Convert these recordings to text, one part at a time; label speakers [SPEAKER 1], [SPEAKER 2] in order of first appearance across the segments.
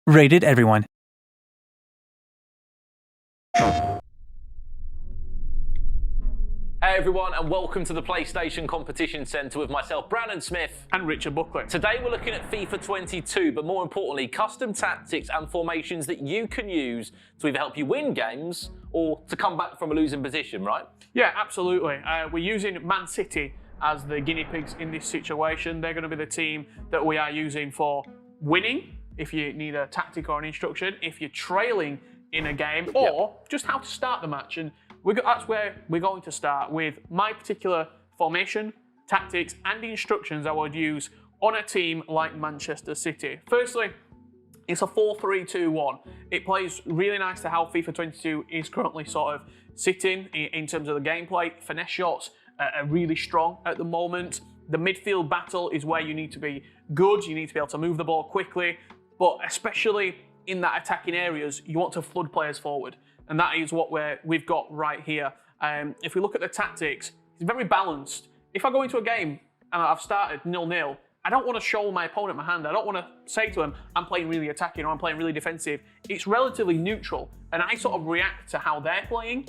[SPEAKER 1] Rated everyone.
[SPEAKER 2] Hey everyone, and welcome to the PlayStation Competition Centre with myself, Brandon Smith.
[SPEAKER 3] And Richard Buckley.
[SPEAKER 2] Today we're looking at FIFA 22, but more importantly, custom tactics and formations that you can use to either help you win games or to come back from a losing position, right?
[SPEAKER 3] Yeah, absolutely. We're using Man City as the guinea pigs in this situation. They're going to be the team that we are using for winning, if you need a tactic or an instruction, if you're trailing in a game, or just how to start the match. And that's where we're going to start with my particular formation, tactics, and instructions I would use on a team like Manchester City. Firstly, it's a 4-3-2-1. It plays really nice to how FIFA 22 is currently sort of sitting in terms of the gameplay. Finesse shots are really strong at the moment. The midfield battle is where you need to be good. You need to be able to move the ball quickly, but especially in that attacking areas, you want to flood players forward. And that is what we've got right here. If we look at the tactics, it's very balanced. If I go into a game and I've started 0-0, I don't want to show my opponent my hand. I don't want to say to him, I'm playing really attacking or I'm playing really defensive. It's relatively neutral, and I sort of react to how they're playing.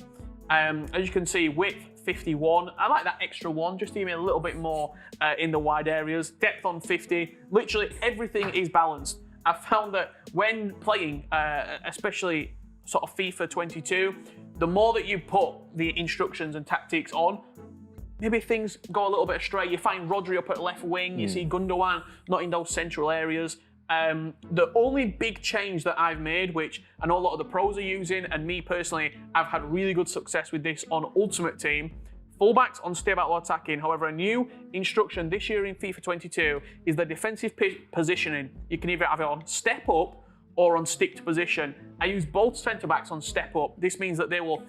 [SPEAKER 3] As you can see, width 51. I like that extra one, just to give me a little bit more in the wide areas. Depth on 50. Literally everything is balanced. I've found that when playing, especially sort of FIFA 22, the more that you put the instructions and tactics on, maybe things go a little bit astray. You find Rodri up at left wing, you see Gundogan not in those central areas. The only big change that I've made, which I know a lot of the pros are using, and me personally, I've had really good success with this on Ultimate Team, fullbacks on stay back while attacking. However, a new instruction this year in FIFA 22 is the defensive positioning. You can either have it on step up or on stick to position. I use both centre-backs on step up. This means that they will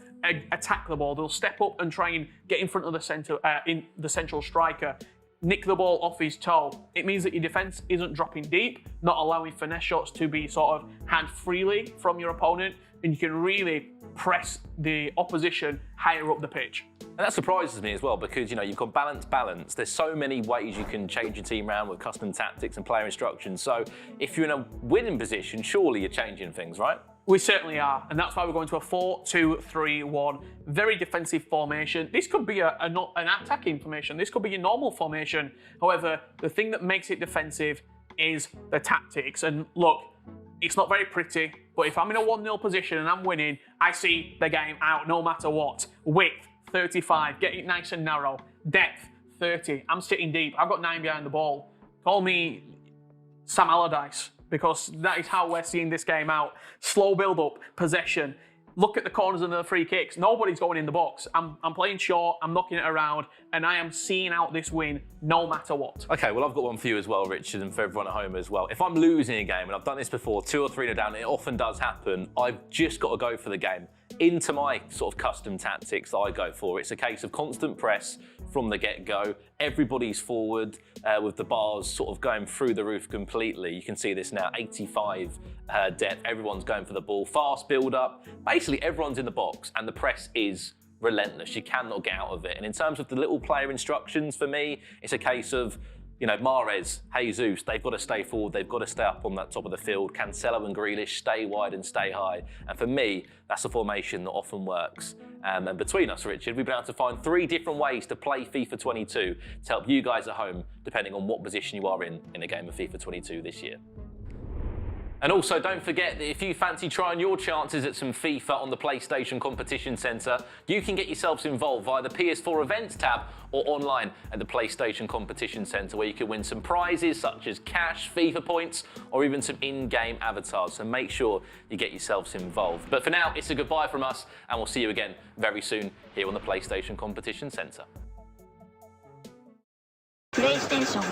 [SPEAKER 3] attack the ball. They'll step up and try and get in front of the central striker, nick the ball off his toe. It means that your defence isn't dropping deep, not allowing finesse shots to be sort of had freely from your opponent, and you can really press the opposition higher up the pitch.
[SPEAKER 2] And that surprises me as well, because you've got balance. There's so many ways you can change your team around with custom tactics and player instructions. So if you're in a winning position, surely you're changing things, right?
[SPEAKER 3] We certainly are, and that's why we're going to a 4-2-3-1. Very defensive formation. This could be an attacking formation. This could be your normal formation. However, the thing that makes it defensive is the tactics. And look, it's not very pretty, but if I'm in a 1-0 position and I'm winning, I see the game out no matter what. Width 35, get it nice and narrow. Depth 30, I'm sitting deep. I've got 9 behind the ball. Call me Sam Allardyce, because that is how we're seeing this game out. Slow build-up, possession. Look at the corners and the free kicks. Nobody's going in the box. I'm playing short, I'm knocking it around, and I am seeing out this win no matter what.
[SPEAKER 2] Okay, well, I've got one for you as well, Richard, and for everyone at home as well. If I'm losing a game, and I've done this before, 2 or 3 down, it often does happen, I've just got to go for the game. Into my sort of custom tactics that I go for, it's a case of constant press from the get-go. Everybody's forward with the bars sort of going through the roof completely. You can see this now, 85 depth. Everyone's going for the ball. Fast build-up. Basically, everyone's in the box, and the press is relentless. You cannot get out of it. And in terms of the little player instructions, for me, it's a case of, Mahrez, Jesus, they've got to stay forward, they've got to stay up on that top of the field. Cancelo and Grealish, stay wide and stay high. And for me, that's a formation that often works. And between us, Richard, we've been able to find 3 different ways to play FIFA 22 to help you guys at home, depending on what position you are in a game of FIFA 22 this year. And also, don't forget that if you fancy trying your chances at some FIFA on the PlayStation Competition Centre, you can get yourselves involved via the PS4 Events tab or online at the PlayStation Competition Centre, where you can win some prizes such as cash, FIFA points, or even some in-game avatars. So make sure you get yourselves involved. But for now, it's a goodbye from us, and we'll see you again very soon here on the PlayStation Competition Centre.
[SPEAKER 4] PlayStation